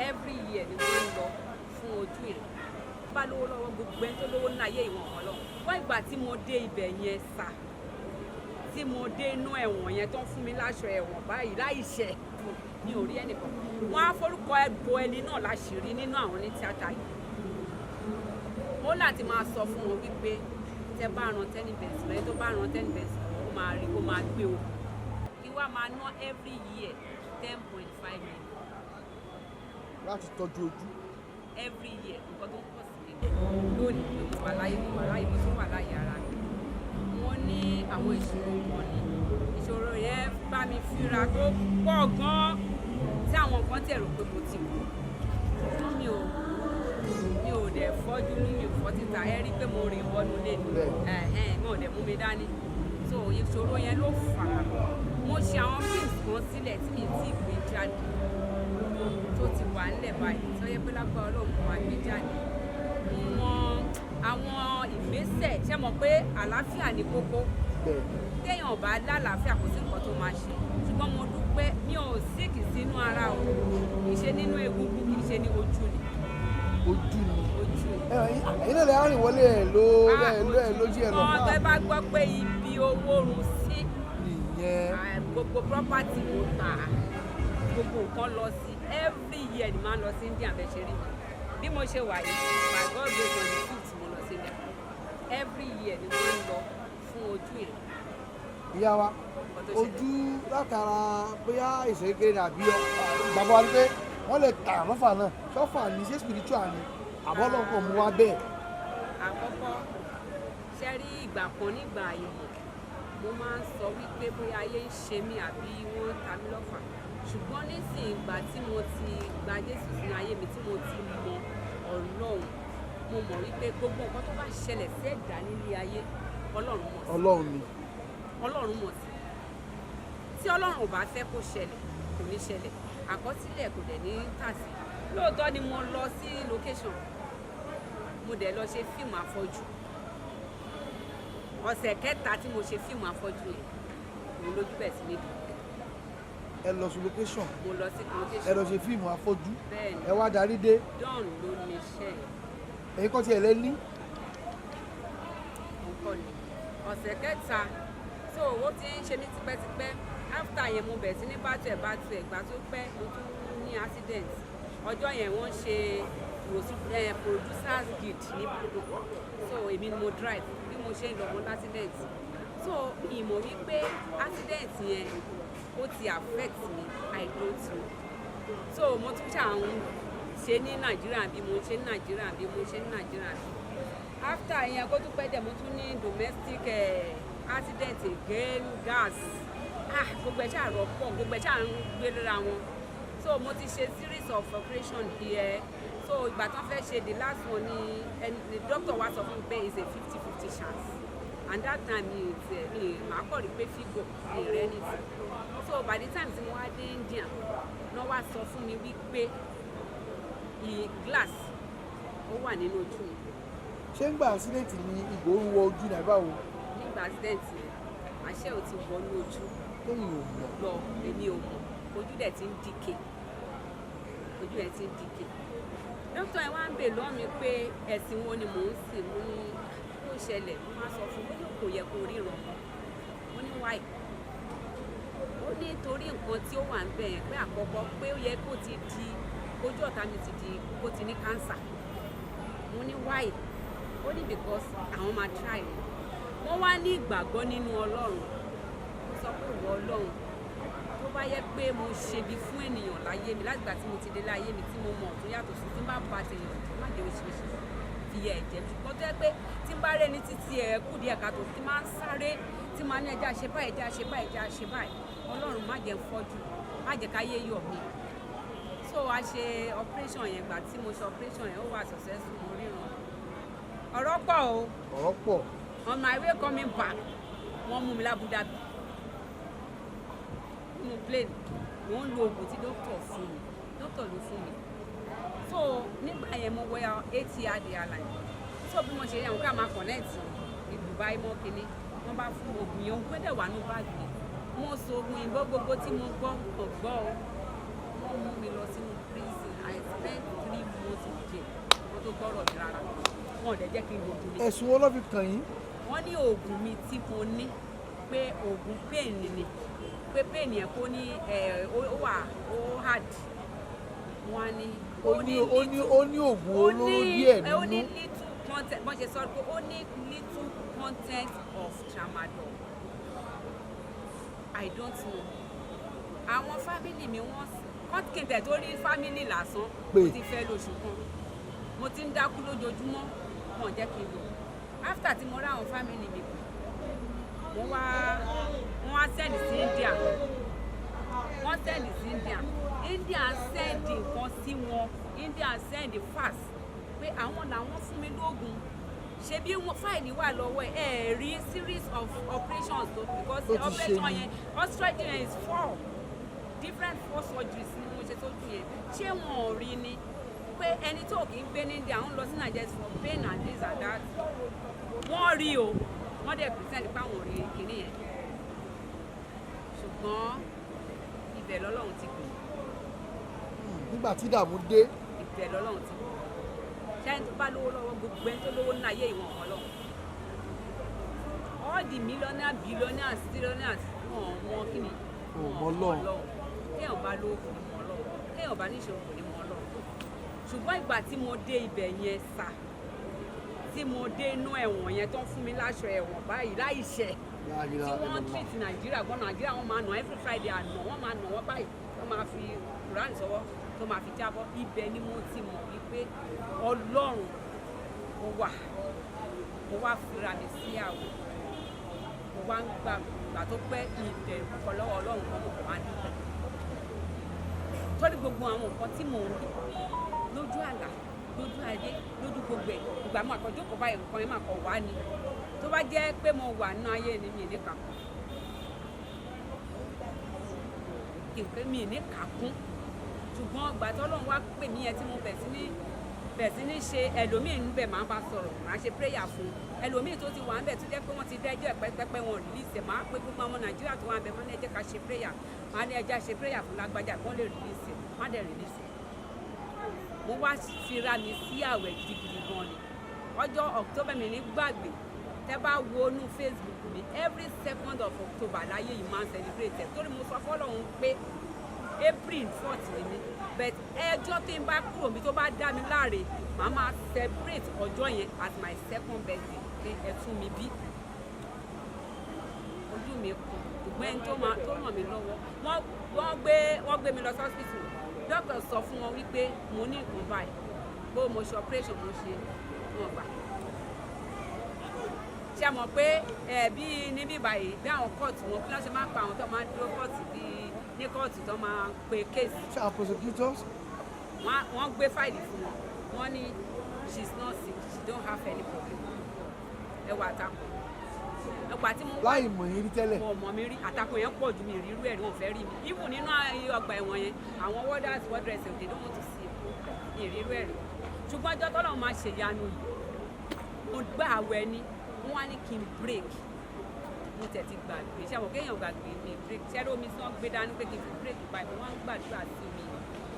every year ni wọ́n ń lọ fún ojú yẹn bá lówó lọ́wọ́ gbogbo ẹni tó lówó ní ayé ìwọ̀n ọ̀hún lọ wọ́n ìgbà tí mo dé ibẹ̀ yẹn sà tí mo dé inú ẹ̀wọ̀n yẹn tó ń fún mi láṣọ ẹ̀wọ̀n báyìí láìṣẹ̀ mi ò rí ẹnìkan wọ́n á forúkọ ẹ̀bọ ẹni náà láṣìírí nínú àwọn ní tíátà yìí ó láti máa sọ fún wọn wípé tẹ bá ran Teni Benson lẹ́yìn tó bá ran Teni Benson ó máa rí ó máa gbé o kí wá máa ná every year 10.5 million. láti tọ́jú ojú. every year nǹkan tó ń pọ̀ sí mi lónìí pé mo wà láyé mo tún wà láyé ara mi wọ́n ní àwọn ìṣòro kan ní ìṣòro yẹn bá mi fíra tó pọ̀ gan-an tí àwọn kan tẹ̀ rò pé mo ti kú mi ò dẹ̀ fọ́jú ní mi ò fọ́ títa ẹ rí pé mo rìn wọnú lé mi mi ò dẹ̀ mú mi dání so ìṣòro yẹn ló fà á mo ṣe àwọn fíìmù kan sílẹ̀ tí mi ti gbé jáde tó ti wà nílẹ̀ báyìí tó yẹ pé lágbára Ọlọ́run máa gbé jáde àwọn ìgbésẹ̀ ṣe mọ̀ pé àlàáfíà ní kókó téèyàn bá lálàáfíà kò sí nǹkan tó máa ṣe ṣùgbọ́n mo dúpẹ́ mi ò síkì sínú ara o kì í ṣe nínú egungun kì í ṣe ní ojú ni. ojú ni ẹ̀yin náà lè rìn wọlé ẹ̀ lójú ẹ̀ lọ́pàá. ọ̀tọ̀ ẹ bá gbọ́ pé ibi owó run sí gbogbo property mo tà gbogbo nǹkan lọ sí every year ni máa ń lọ sí India bẹ́ẹ̀ ṣe rí bí mo ṣe wà yìí my God grace on the 5th mo lọ sí India every year ni wọ́n ń lọ fún ojú yẹn. ìyá wa ojú látara bóyá ìṣègùn ní àbí bàbá wa ni pé wọ́n lè tà mọ́fà náà sọ́fà ní ṣé spiritual ni àbọ́lọ́kọ̀ mú wa bẹ́ẹ̀. àkọ́kọ́ ṣe rí ìgbà kan nígbà ìmọ̀ mo máa ń sọ wípé bóyá ayé ń ṣe mí àbí wọ́n ń ta mí lọ́fà ṣùgbọ́n nísìnyí ìgbà tí mo ti gba Jésù sínú ayé mi tí mo ti mọ Ọlọ́run mo mọ̀ wípé gbogbo nǹkan tó bá ṣẹlẹ̀ sí ẹ̀dá nílé ayé Ọlọ́run mọ̀ sí. Ọlọ́run mọ̀ sí. tí Ọlọ́run ò bá fẹ́ kó ṣẹlẹ̀ kò ní ṣẹlẹ̀ àkọsílẹ̀ kò dẹ̀ ní tàsí lóòótọ́ ni mo lọ sí location mo dẹ̀ lọ ṣe fíìmù afọ́jú ọ̀sẹ̀ kẹta tí mo ṣe fíìmù afọ́jú yẹn mo lójú bẹ̀ sí níbi. ẹ lọ sí location. mo lọ sí location. ẹ lọ ṣe fíìmù afọ́jú. bẹ́ẹ̀ni ẹ wá darí dé. John ló ní iṣẹ́ yẹn. èyí kọ́ tiẹ̀ lẹ́ ní. mo kọ́ ni ọ̀sẹ̀ kẹta tó owó ti ń ṣe ní tipẹ́tipẹ́ after yẹn mo bẹ̀ sí ní bátú ẹ̀ ìgbà tó pẹ́ mo tún ní accident ọjọ́ yẹn wọ́n ṣe producers guild ní Bùdókọ̀ so èmi ni mo drive bí mo ṣe ń lọ mo l'accident so ìmọ̀ wípé accident yẹn ó ti affect me I don't know so mo tún ṣàwọn ṣe ní Nàìjíríà bí mo ṣe ní Nàìjíríà bí mo ṣe ní Nàìjíríà bí after yẹn kó tún pẹ́ dẹ̀ mo tún ní domestic accident again gas gbogbo ẹ̀ ṣáà rọ̀pọ̀ gbogbo ẹ̀ ṣáà ń gbé lára wọn so mo ti ṣe series of operation here so ìgbà tán fẹ́ ṣe the last one ni the doctor wa sọ fún mi pé it's a 50-50 chance and that time mi màá kọ̀ rí pé fígò mi rẹ́ ní ti so by the time tí mo wá dé India náà wá sọ fún mi wípé glass ó wà nínú ojú mi. ṣé ń gba accident ni ìgò ń wọ ojú náà báwo. nígbà accident yẹn àṣẹ ò ti wọnú ojú lọ èmi ò mọ̀ ojú dẹ̀ ti ń dìke dókítà ẹ̀ wá ń bè lọ́ọ̀ mi pé ẹ̀sìn wo ni mò ń sìn mo ní kó ṣẹlẹ̀ mo máa sọ fún mi ní kò yẹ kó ríran mo ní wáì ó ní torí nǹkan tí ó wà ń bẹ̀ yẹn pé àkọ́kọ́ pé ó yẹ kó ti di ojú ọ̀tá mi ti di kó ti ní kánsà mo ní wáì ó ní because àwọn máa try wọ́n wá ní ìgbàgbọ́ nínú Ọlọ́run mo sọ pé ìwọ Ọlọ́run tó bá yẹ pé mo ṣebi fún ènìyàn láyé mi láti gbà tí mo ti dé láyé mi tí mo mọ̀ tó yàtọ̀ sí tí n bá ba tèèyàn tó má jẹ́ oṣooṣù fi yẹ ẹ̀jẹ̀ ṣùgbọ́n tó yẹ pé tí n bá rẹ́ ní títí ẹ̀ kú díẹ̀ ká tó tí máa ń sáré tí máa ní ẹja ṣe báyìí ẹja ṣe báyìí ẹja ṣe báyìí Ọlọ́run má jẹ́ fọ́jú má jẹ́ káyé yọ̀ mí so a ṣe operation yẹn gbà tí mo ṣe operation yẹn ó wà successful mo ríran ọ̀rọ̀ pọ̀ o ọ̀rọ̀ pọ̀ on my way coming back wọ́n mú mi l'Abu Dhabi nínú plane wọ́n ń lo oògùn tí dókítà fún mi dókítà ló fún mi so nígbà yẹn mo wọ Etihad airline so bí mo ṣe yẹn ká máa connect ní Dubai mọ́ kínní wọ́n bá fún oògùn yẹn òun gbẹ́dẹ̀ wà ní báàgì mo so oògùn ìbọn gbogbo tí mo gbọ́ kàn gbọ́ o wọ́n mú mi lọ sínú prison àìsàn lọ́dọ̀ mi rárá wọn ò dẹ̀ jẹ́ kí n lo oògùn mi. ẹ̀sùn wo ló fi kàn yín. wọ́n ní oògùn mi tí mo ní pé oògùn pain ni pé pain yẹn kó ní ó wà ó hard wọ́n ní ó ní oògùn olóró díẹ̀ nínú. ó ní little content bọ́n ṣe sọ pé ó ní little content of tramadol I don't know àwọn family mi wọ́n kọ́ńtìkìntẹ̀ tó rí family lásán mo ti fẹ́ lóṣù kan mo ti ń dákú lójoojúmọ́ wọn jẹ́ kí n lò after tí mo rá àwọn family mi wọ́n wá sẹ́ẹ̀lì sí India wọ́n sẹ́ẹ̀lì sí India sẹ́ẹ̀dì nǹkan sí wọn India sẹ́ẹ̀dì fast pé àwọn làwọn fún mi lóògùn ṣebí fáìlì wà lọ́wọ́ ẹ̀ rí series of operations because operation yẹn ostrich is 4 different 4 surgeries ni mo ṣe sójú yẹn ṣé wọn ò rí ni pé ẹni tó kì í gbé ní India ń lọ sí Nigeria for pain and this and that wọ́n rí o wọ́n dẹ̀ pretend pé àwọn ò rí kinní yẹn ṣùgbọ́n ibẹ̀ lọ́lọ́run ti gbé. nígbà tí ìdààmú dé. ibẹ̀ lọ́lọ́run ti gbé ṣẹ́yìn tó bá lówó lọ́wọ́ gbogbo ẹni tó lówó ní ayé ìwọ̀n ọlọ́run all the millionaires billionaires trillionaires wọn kí ni wọn ọlọ́run kéèyàn bá lówó kò ní mọ ọlọ́run kéèyàn bá níṣòro kò ní mọ ọlọ́run ṣùgbọ́n ìgbà tí mo dé ibẹ̀ yẹn sà tí mo dé inú ẹ̀wọ̀n yẹn tó ń fún mi láṣọ ẹ̀wọ̀n báyìí láìṣẹ̀ tí wọ́n treat Nàìjíríà gbọ́n Nàìjíríà wọ́n máa nà every Friday àná wọ́n máa nà wọ́n báyìí wọ́n máa fi Quran sọ́wọ́ tó máa fi jábọ́ ibẹ̀ ni mo ti mọ̀ wípé Ọlọ́run mo wá fira mi sí àwọ̀ mo wá ń gbà tó pẹ́ ìbẹ̀ ìkọ̀ lọ́wọ́ Ọlọ́run kan mo kọ̀ wá níbẹ̀ torí gbogbo àwọn nǹkan tí mò ń rí lójú àlá lójú ayé lójú gbogbo ẹ̀ ìgbà máa kọjú kọ báyìí nǹkan yẹn máa kọ wá ni tó bá jẹ́ pé mo wà nínú ayé ni mi ní kàkún mi ní kàkún ṣùgbọ́n ìgbà tí Ọlọ́run wá pè mí yẹn tí mo bẹ̀ sí ní ṣe ẹlòmíì níbẹ̀ máa bá sọ̀rọ̀ máa ṣe prayer fún ẹlòmíì tó ti wà ń bẹ̀ tó jẹ́ pé wọ́n ti dẹ́jọ́ ẹ̀pẹ́pẹ́pẹ́ wọn release máa pé gbogbo àwọn Nàìjíríà tó wà ń bẹ̀ máa ní ẹ jẹ́ ká ṣe prayer máa ní ẹ jẹ́ ṣe prayer fún lágbájá kí wọ́n lè release má dẹ̀ release mo wá fira mi sí àwẹ̀ gidigidi gan ni ọjọ́ October mi ní gbàgbé tẹ́ bá wo inú Facebook mi every 2nd of October láyé yìí máa ń celebrate ẹ̀ torí mo sọ fọ́lọ́run pé April 4th ni mi but ẹjọ́ tí n bá kúrò mi tó bá dá mi láre màá máa celebrate ọjọ́ yẹn as my 2nd birthday pé ẹ tún mi bí ojú mi kù ṣùgbọ́n ẹni tó ràn mí lọ́wọ́ wọ́n gbé mi lọ sí hospital doctor sọ fún wọn wípé mo ní nǹkan báyìí bó mo ṣe operation mo ṣe wọn gbà ṣe mọ̀ pé bí níbí báyìí bí àwọn kóòtù wọn kí wọ́n ṣe máa pa àwọn tó máa dúró kóòtù bíi ní kóòtù tó máa pe kéèsì. ṣé àwọn prosecutors. wọ́n gbé fáìlì fún wọn wọ́n ní she is not sick she don't have any problem ẹwà àtakùn ẹgbà tí mo wá láì mọ̀ yín rí tẹ́lẹ̀. mo mọ̀ mi rí àtakùn yẹn pọ̀ ju mi rí irú ẹ̀ ní wọ́n fẹ́ rí mi even nínú ọgbà ẹ̀wọ̀n yẹn àwọn warders they don't want to see mi rí irú ẹ̀ rí ṣùgbọ́n ọjọ́ tọ́lọ́run máa ṣèyanu yìí mo gbà àwẹ̀ ni wọ́n wá ní kí n break mo tẹ̀ ti gbàgbé ṣé àwọn kéèyàn gbàgbé mi break ṣẹ́rọ omi tí wọ́n gbé dání pé kí n fi break báyìí wọ́n ń gbàdúrà sí mi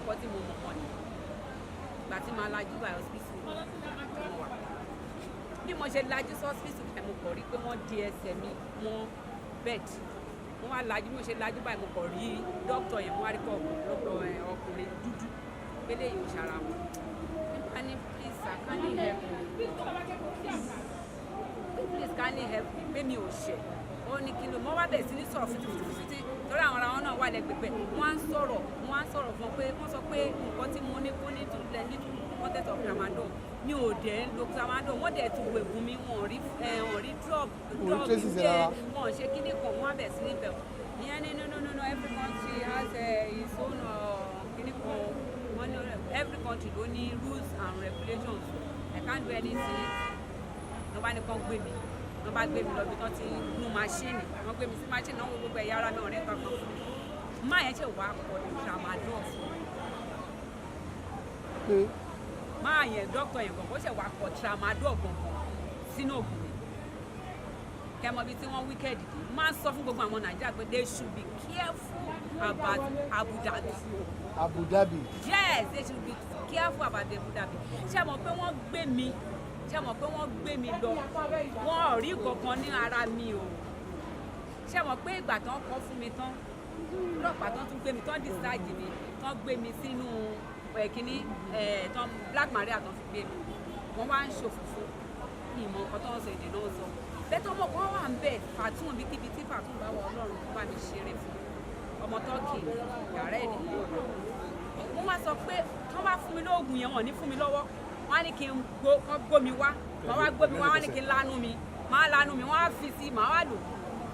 kọ́ tí mo mọ̀ mọ́ ni ìgbà tí màá lajú báyìí hospital mo wà bí mo ṣe lajú sí hospital ẹ̀ mo kọ̀ rí pé wọ́n di ẹsẹ̀ mi mọ́ bed mo wá lajú mo ṣe lajú báyìí mo kọ̀ rí dókítà yẹn mo wá rí pọ̀ ọkùnrin dúdú pélé yìí ò ṣara wọn nípa ní please I can't help you please kindly help me pé mi ò ṣẹ̀ ó ní kí ló mọ́ wá bẹ̀ sí ní sọ̀rọ̀ fìtìfìtì torí àwọn ará wọn náà wà lẹ́gbẹ̀gbẹ̀ wọ́n á sọ̀rọ̀ fún pé wọ́n sọ pé nǹkan tí mo ní kó ní content of tramadol mi ò dẹ̀ ń lo tramadol wọ́n dẹ̀ tún wẹ̀gùn mi wọ́n rí drug ìgbẹ́ wọ́n ṣe kíní kan wọ́n á bẹ̀ sí níbẹ̀ ìyẹn ní no every country has its own kíní kan wọ́n ní every country ló ní rules and regulations I can't do anything wọ́n bá ní kán gbé mi wọ́n bá gbé mi lọ bí wọ́n ti nu máṣíìnì wọ́n gbé mi sí máṣíìnì náà wọ́n gbogbo ẹ̀yà ara mi ọ̀rẹ́ kankan fún mi máa yẹn ṣe wà pọ̀ ní tramadol fún mi máa yẹn dókítà yẹn gbọ̀ngàn ó ṣe wà pọ̀ tramadol gbọ̀ngàn sínú òògùn mi kẹmọ bíi tí wọ́n wíkẹ́ẹ̀dì dé máa ń sọ fún gbogbo àwọn Nàìjíríà pé they should be careful about Abu Dhabi. Abu Dhabi. Yes, they should be careful about Abu Dhabi. Ṣé mọ̀ pé wọ́n gbé mi lọ wọ́n ò rí kankan ní ara mi o. Ṣé mọ̀ pé ìgbà tán kọ́ fún mi tán ọlọ́pàá tán tún gbé mi tán discharge mi tán gbé mi sínú kínní tán Black Maria tán fi gbé mi wọ́n wá ń ṣòfófó ní ìmọ̀ nǹkan tó ń sọ èdè náà sọ bẹ́tọ̀ ọmọ kan wà ń bẹ̀ fàtún bíkíbi tí fàtún bá wọ Ọlọ́run tó bá mi ṣeré fún ọmọ tọ́kì yàrá èdè yìí wọ́n wá sọ pé wọ́n bá fún mi lóògùn yẹn wọ́n ní fún mi lọ́wọ́ wọ́n á ní kí n gbómi wá wọ́n wá gbómi wá wọ́n ní kí n lanu mi máa lanu mi wọ́n á fi sí màá wá lò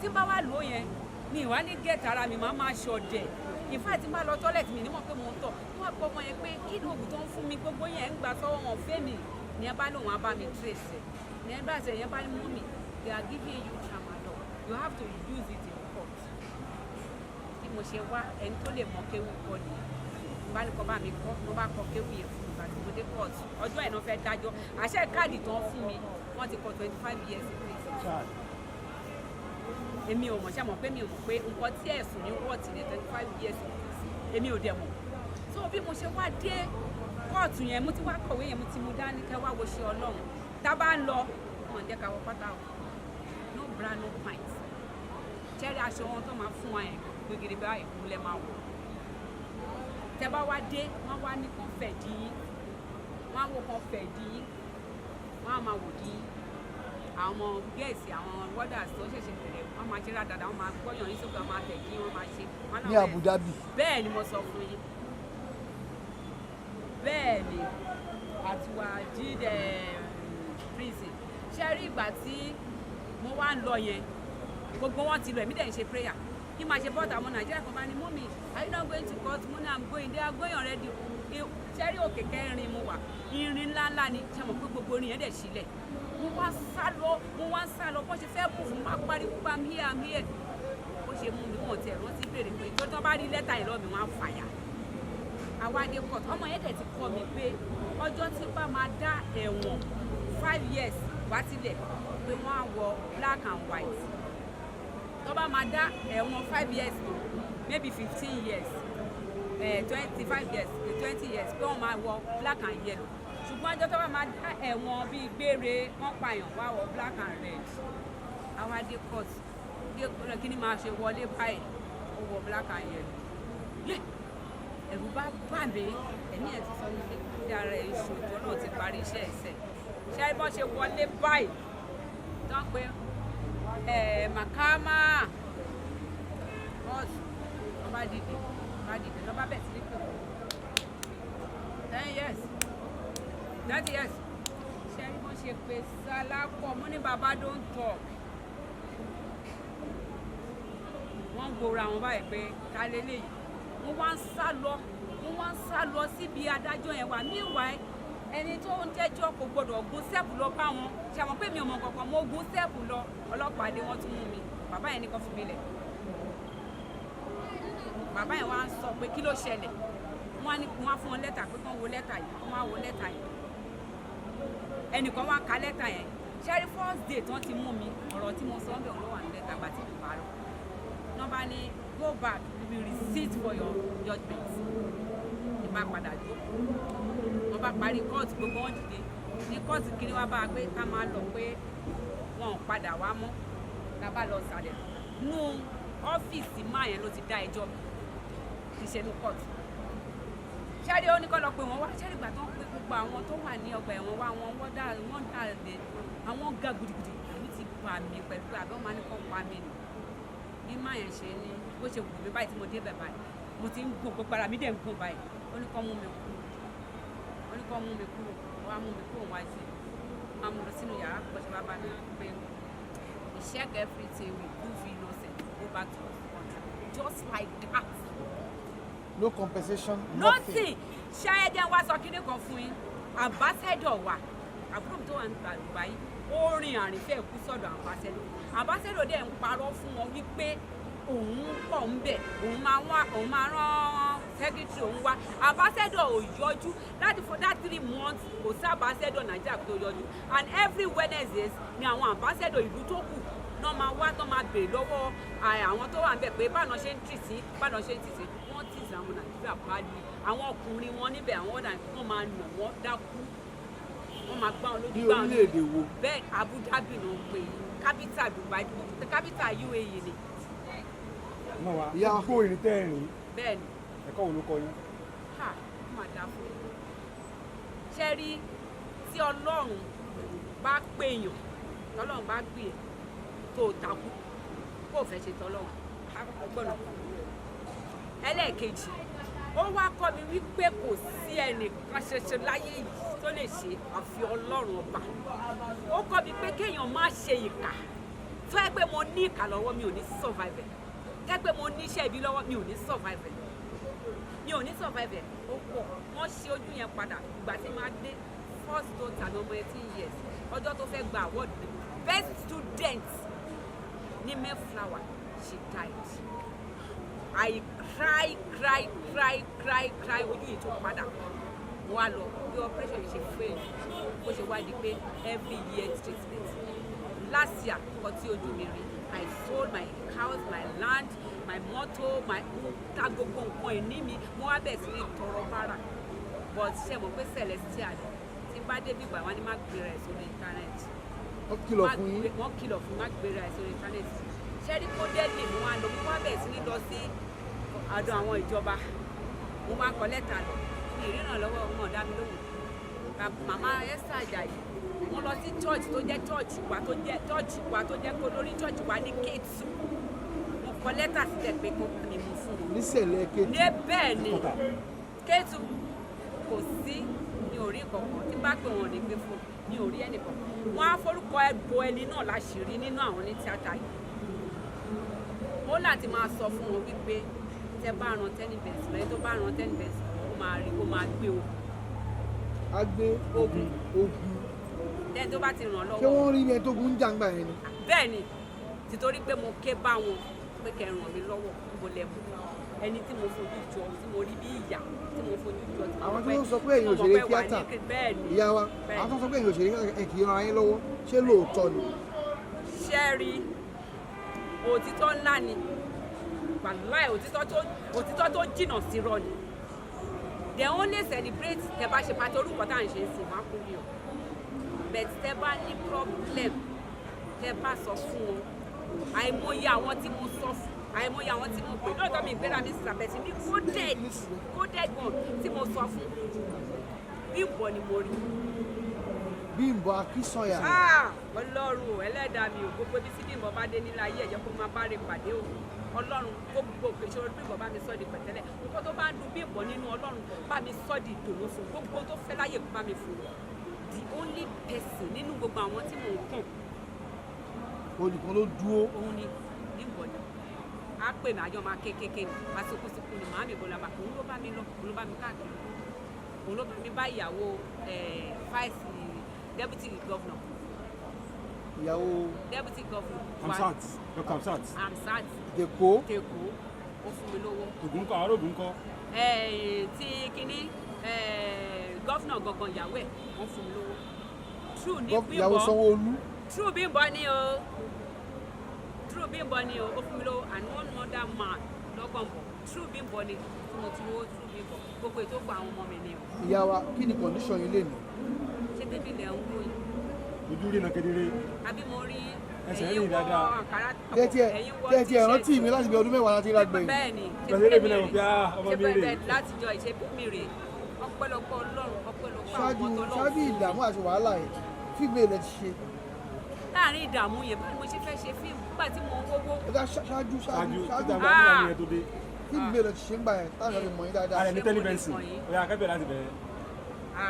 tí bá wá lò yẹn mi ìwá ní gẹ̀ẹ́tì ara mi máa máa ṣọ̀dẹ̀ ìfá tí máa lọ tọ́lẹ̀tì mi nímọ̀ pé mo ń tọ̀ wọ́n á gbọ́ ọmọ yẹn pé kí ni oògùn tó ń fún mi gbogbo yẹn ń gbà sọ́wọ́ wọn fẹ́ mi ní ẹ bá lóun á bá mi trace ní ẹ bá ṣe yẹn bá ní mú mi they are giving you tramadol you have to use it in court bí mo ṣe wá ẹni tó lè mọ kéwù kọ́ ni bá ní kọ́ bá mi kọ́ ló bá kọ kéwù yẹn fún ìgbà tí mo dé court ọjọ́ ẹ̀ náà fẹ́ dájọ́ àṣẹ káàdì tán fún mi wọ́n ti kọ 25 years in prison èmi ò mọ̀ ṣe mọ̀ pé mi ò mọ̀ pé nǹkan tí ẹ̀sùn ní wọ́ọ̀tì ní 25 years in prison èmi ò dẹ̀ mọ̀ so bí mo ṣe wá dé kóòtù yẹn mo ti wá kọ̀wé yẹn mo ti mú dání kẹ́ wá wo ṣe Ọlọ́run tá a bá ń lọ wọn jẹ́ ká wọ pátá o no bra no pint jẹ́rìí aṣọ wọn tó máa fún wa yẹn gbẹgẹdẹ báyìí kú lẹ́ máa wọ̀ tẹ́ bá wá dé wọ́n wá ní kàn fẹ̀ dí yín wọ́n á wò kàn fẹ̀ dí yín wọ́n á máa wò dí yín àwọn gẹ̀ẹ́sì àwọn wọ́dàs tó ṣẹ̀ṣẹ̀ bẹ̀rẹ̀ wọ́n máa ṣe rádàdà wọ́n máa gbọ́yàn yín sókè wọ́n máa tẹ̀ kí wọ́n máa ṣe. ní Abu Dhabi. bẹ́ẹ̀ ni mo sọ fún yín bẹ́ẹ̀ ni àtiwá jíde prison ṣe rí ìgbà tí mo wá ń lọ yẹn gbogbo wọn ti lọ èmi dẹ̀ ń ṣe prayer kí máa ṣe bọ́ọ̀tà ọmọ Nàìjíríà kan bá ní mummy are you not going to court mo ní I'm going they are going already ṣe rí òkè kẹrin mo wà irin ńláńlá ni ṣe mọ̀ pé gbogbo orin yẹn dẹ̀ sílẹ̀ mo wá ń sá lọ bó ṣe fẹ́ mú fún máa pariwo pa I'm here bó ṣe mú mi wọ́n ti ẹ̀rọ ti béèrè pé tó tán bá rí lẹ́tà yẹn lọ́ọ̀ mi wọ́n á fàyà àwádé court ọmọ yẹn dẹ̀ ti kọ́ mi pé ọjọ́ tí bá máa dá ẹ̀wọ̀n 5 years wá sílẹ̀ pé wọ́n á wọ black and white tó bá máa dá ẹ̀wọ̀n 5 years maybe 15 years 25 years 20 years pé wọ́n máa wọ black and yellow ṣùgbọ́n ọjọ́ tó bá máa dá ẹ̀wọ̀n bíi gbére wọ́n pààyàn wá wọ black and red àwádé court kí ni máa ṣe wọlé báyìí ó wọ black and yellow ẹ̀rù bá bà mí ẹ̀mí ẹ̀ ti sọ ní ilé ara ẹ̀ ìṣòro náà ti parí iṣẹ́ ẹ̀sẹ̀ ṣé bọ́n ṣe wọlé báyìí tán pé màkàmá kóòtù wọ́n bá dìde wọ́n bá bẹ̀ sí ní pé 10 years 30 years ṣé bọ́n ṣe pé sálápọ̀ mo ní bàbá don't talk wọ́n gbòòrò àwọn báyìí pé ká lélẹ́yìí wọ́n wá ń sá lọ síbi adájọ́ yẹn wà meanwhile ẹni tó ń jẹ́jọ́ kò gbọdọ̀ gun sẹ́ẹ̀pù lọ bá wọn ṣe àwọn pé mi ò mọ kankan mo gun sẹ́ẹ̀pù lọ ọlọ́pàá dé wọ́n tún mú mi bàbá yẹn ní kó fi mi lẹ̀ bàbá yẹn wá ń sọ pé kí ló ṣẹlẹ̀ wọ́n á fún wọn lẹ́tà pé kán wo lẹ́tà yìí wọ́n á wo lẹ́tà yìí ẹnìkan wá ka lẹ́tà yẹn ṣẹ́rí first day tí wọ́n ti mú mi ọ̀rọ̀ tí mo sọ ń bẹ̀ wọ́n ló wà ní lẹ́tà gbà tí mo parọ́ nọ́mbà ni go back you will receipt for your judgement ìbá padà jókòó wọ́n bá parí kóòtù gbogbo wọn dìde ní kóòtù kiri wá bá a pé ká máa lọ pé wọn ò padà wá mọ́ la bá lọ sàlẹ̀ nú ọ́fíìsì máa yẹn ló ti dá ẹjọ́ mi ti ṣe ní kóòtù ṣẹ́rí ó ní kọ́ lọ pé wọ́n wá ṣẹ́rí ìgbà tó ń pe gbogbo àwọn tó wà ní ọgbà ẹ̀wọ̀n wá wọ́n dà lé àwọn ga gidigidi àmì ti pa mi pẹ̀lú àbẹ́ wọn máa ní kọ́ pa mi nù bí máa yẹn ṣe ní bó ṣe wù mí báyìí tí mo dé bẹ̀ báyìí mo ti ń gùn gbogbo ara mi dẹ̀ ń gùn báyìí ó ní kọ́ mú mi kúrò wá mú mi kúrò wá sí máa mú lọ sínú yàrá pọ̀ ṣe bá bá mi pé we check everything we prove innocent go back to our country just like that. No compensation, nothing. Ṣé ẹjẹ́ wá sọ kíní kan fún yín ambassador wa àbúrò tó wà ní Dubai ó rìn àrìnfẹ́ kú sọ́dọ̀ ambassador dẹ̀ ń parọ́ fún wọn wípé òun pọ̀ ń bẹ̀ òun máa rán secretary òun wá ambassador ò yọjú láti for that 3 months kò sí ambassador Nàìjíríà tó yọjú and every Wednesdays ni àwọn ambassador ìlú tó kù náà máa wá tó máa béèrè lọ́wọ́ àwọn tó wà ń bẹ̀ pé báwọn ṣe ń tì sí wọ́n tì sí àwọn Nàìjíríà. gbà pálí àwọn ọkùnrin wọn níbẹ̀ àwọn ọ̀dà wọn máa nà wọ́n dákú wọ́n máa gbá wọn lójú gbá wọn. ní orílẹ̀-èdè wo. bẹ́ẹ̀ Abu Dhabi ló ń pè é capital Dubai capital UAE ni. ìyá kó ìrìn tẹ́ ẹ̀rìn. bẹ́ẹ̀ ni. ẹ̀kọ́ wo ló kọ yín. ha ó máa dá fún un. ṣe rí tí Ọlọ́run bá pèèyàn tọ́lọ́run bá gbé ẹ̀ tó takú kó o fẹ́ ṣe tọ́lọ́run àkọ́kọ́ gbọ́nà kan. ẹlẹ́ẹ̀kejì ó wá kọ́ mi wípé kò sí ẹnìkan ṣoṣo láyé yìí tó lè ṣe àfi Ọlọ́run ọba. ó kọ́ mi pé kéèyàn má ṣe ìkà tó yẹ pé mo ní ìkà lọ́wọ́ mi ò ní survive ẹ̀ tẹ́ pé mo ní iṣẹ́ ibi lọ́wọ́ mi ò ní survive ẹ̀ mi ò ní survive ẹ̀ ó pọ̀ wọ́n ṣe ojú yẹn padà ìgbà tí máa dé first daughter ní ọmọ 18 years ọjọ́ tó fẹ́ gba award best student ní Mayflower she died. I cry ojú yìí tó padà mo wá lọ bí operation yìí ṣe fail bó ṣe wá di pé every year treatment last year nǹkan tí ojú mi rí I sold my house my land my motor my ta gbogbo nǹkan ìní mi mo wá bẹ̀rẹ̀ sí ní tọrọ bára but ṣe mọ̀ pé celestial tí bá débi ìgbà wọn ni má gbéra ẹ̀ sórí internet wọ́n kìlọ̀ fún yín. wọ́n kìlọ̀ fún má gbéra ẹ̀ sórí internet ṣẹ́rí kó délé mo wá lọ mo wá bẹ̀rẹ̀ sí ní lọ sí àdó àwọn ìjọba mo máa kọ lẹ́tà lọ ní ìrìnà lọ́wọ́ ọmọ ọ̀dá mi lóhùn màmá Esther Ajayi mo lọ sí church tó jẹ́ church wa tó jẹ́ kó lórí church wa ní Kétu mo kọ lẹ́tà sílẹ̀ pé kó ní mo fún un. nísẹ̀lẹ̀ Kétu. ní bẹ́ẹ̀ ni Kétu kò sí ní orí kankan tí bá pè wọ́n ní gbé fún ní orí ẹnì kankan wọ́n á forúkọ ẹbọ ẹni náà láṣìírí nínú àwọn ní tíátà yìí ó láti máa sọ fún wọn wípé tẹ bá ran Teni Benson lẹ́yìn tó bá ran Teni Benson ó máa rí ó máa gbé ogun. a gbé ogun. lẹ́yìn tó bá ti ràn lọ́wọ́. ṣé wọ́n rí ilé tó gun ń jàǹgbà yẹn ni. bẹ́ẹ̀ ni títorí pé mo ké bá wọn pé kẹ́ ràn mí lọ́wọ́ mo lẹ̀ mọ́ ẹni tí mo fojú jọ tí mo rí bí ìyá tí mo fojú jọ tí mo àwọn tí wọ́n sọ pé èyí òṣèré tíátà ìyá wa àwọn tó sọ pé èyí òṣèré ẹ̀kì ran ayé lọ́wọ́ ṣé lóòótọ́ ni. ṣẹ́ẹ̀rí òtítọ́ ńlá ni wàláì òtítọ́ tó jìnnà sí rọ ni they only celebrate tẹ bá ṣe pàtó orúkọ tá à ń ṣe sí wọn kú ni o but tẹ bá ní problem tẹ bá sọ fún wọn àìmọye àwọn tí mo sọ fún àìmọye àwọn tí mo pè lóòótọ́ mi ìgbéra mi sísà bẹ́ẹ̀ sí ní coded one tí mo sọ fún Bímbọ́ ni mo rí. Bímbọ́ Akínsànyà. Ọlọ́run ẹlẹ́dàá mi ò gbogbo bí sí Bímbọ́ bá dé nílé ayé ẹ̀jẹ̀ kó máa bá rè pàdé o Ọlọ́run gbogbo ìṣòro Bímbọ́ bá mi sọ di pẹ̀tẹ́lẹ̀ nǹkan tó bá ń dùn Bímbọ́ nínú Ọlọ́run bá mi sọ di ìdùnnú fún gbogbo tó fẹ́ láyè kó bá mi fún the only person nínú gbogbo àwọn tí mò ń kàn. olùkọ́ ló dúró. òun ni Bímbọ́ ni á pè mí àjọ máa kékeré ni àsìkò ni màá mi bọ́lá òun ló bá mi lọ òun ló bá mi káàkiri òun ló bá mi bá ìyàwó fáìsì deputy governor. ìyàwó deputy governor. Amsat Dr. Amsat. Tèkó. Ó fún mi lówó. Ògùn kọ́ àárọ̀ ògùn kọ́. Ti kínní governor gangan ìyàwó ẹ̀ wọ́n fún mi lówó. True ní Bímbọ́. ìyàwó Sanwó-Olú. True Bímbọ́ ni o. Ó fún mi lówó and one other man lọ́gbọ̀n bọ̀. True Bímbọ́ ni tí mo ti wó True Bímbọ́. Gbogbo ètò gba àwọn ọmọ mi ni o. ìyá wa kí ni condition yìí lè ní. ṣé bébí lẹ̀ ń wò yìí. ojú rí na kedere. àbí mo rí ẹsẹ̀ rí dáadáa. tẹ́tí ẹ̀ rántí mi láti bí ọdún mẹ́wàá láti rà gbẹ̀yìn. bẹ́ẹ̀ni pẹ̀lú mi lẹ́wọ̀n pé ọmọ mi rè. láti jọ ìṣẹ́bí mi rè ọpẹ́lọpẹ́ Ọlọ́run ọpẹ́lọpẹ́ àwọn ọmọ tọ́lọ́run. ṣáájú ìdààmú àti wàhálà yẹn fíìmù ilẹ̀ ti ṣe. láàrin ìdààmú yẹn báwo mo ṣe fẹ́ ṣe fíìmù nígbà tí mo ń wówó. ṣáájú fíìmù ilẹ̀ ti ṣe ń gbà yẹn táwọn ọ̀rẹ́ mọ̀ yín dáadáa. ààrẹ ní Teni Benson ó yá akẹ́bẹ̀rẹ̀ láti bẹ̀rẹ̀.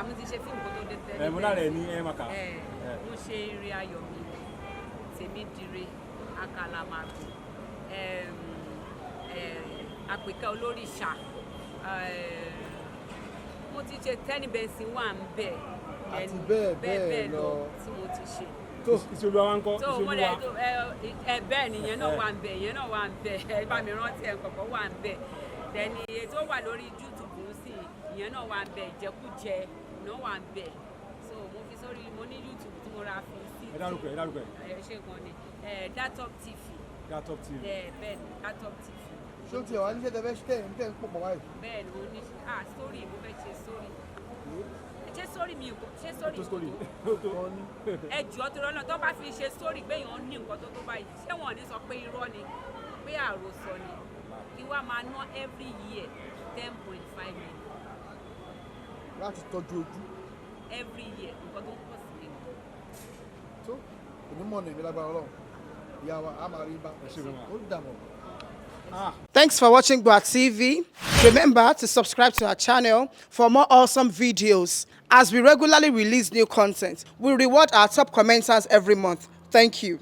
mo ti ṣe fíìmù kó tó dé Teni Benson. mo lára ẹ̀ ní maka. mo ṣe eré ayọ̀ mi tèmi dire akàlàmàgbò àpèkẹ́ olóríṣà mo ti ṣe Teni Benson wà ń bẹ̀ àti bẹ́ẹ̀ lọ tí mo ti ṣe. tó ìṣòro wa ń kọ́ ìṣòro wa. bẹ́ẹ̀ ni ìyẹn náà wà ń bẹ̀ ẹ bá mi rántí ẹ̀ kọ̀ọ̀kan wà ń bẹ̀ tẹ̀ni ètò wà lórí YouTube ń sìn ìyẹn náà wà ń bẹ̀ ìjẹkújẹ náà wà ń bẹ̀ so mo fi sórí mo ní YouTube tí mo ra fi sí. ẹ dárúkọ ṣé gan ni GboahTv. GboahTv. bẹ́ẹ̀ ni GboahTv. Ṣé o tiẹ̀ wá níṣẹ́ tẹ fẹ́ ṣe tẹ̀ ń pò pọ̀ báyìí? bẹ́ẹ̀ ni ó ní sórí mo fẹ́ ṣe sórí ṣé sórí mi ṣé sórí story. ẹ jọ̀ọ́ torí ọ̀nà tó bá fi ṣe sórí pé èèyàn ní nǹkan tó báyìí ṣé wọn ò ní sọ pé irọ́ ni pé àròsọ ni kí wá máa ná every year 10.5 million Láti tọ́jú ojú. every year nǹkan tó ń pọ̀ sí i. Tó onímọ̀ ọ̀nà ìbí lágbára Ọlọ́run. Ìyá wa a máa rí bá. Ó dàbọ̀. Thanks for watching GboahTv. Remember to subscribe to our channel for more awesome videos. As we regularly release new content, we reward our top commenters every month. Thank you.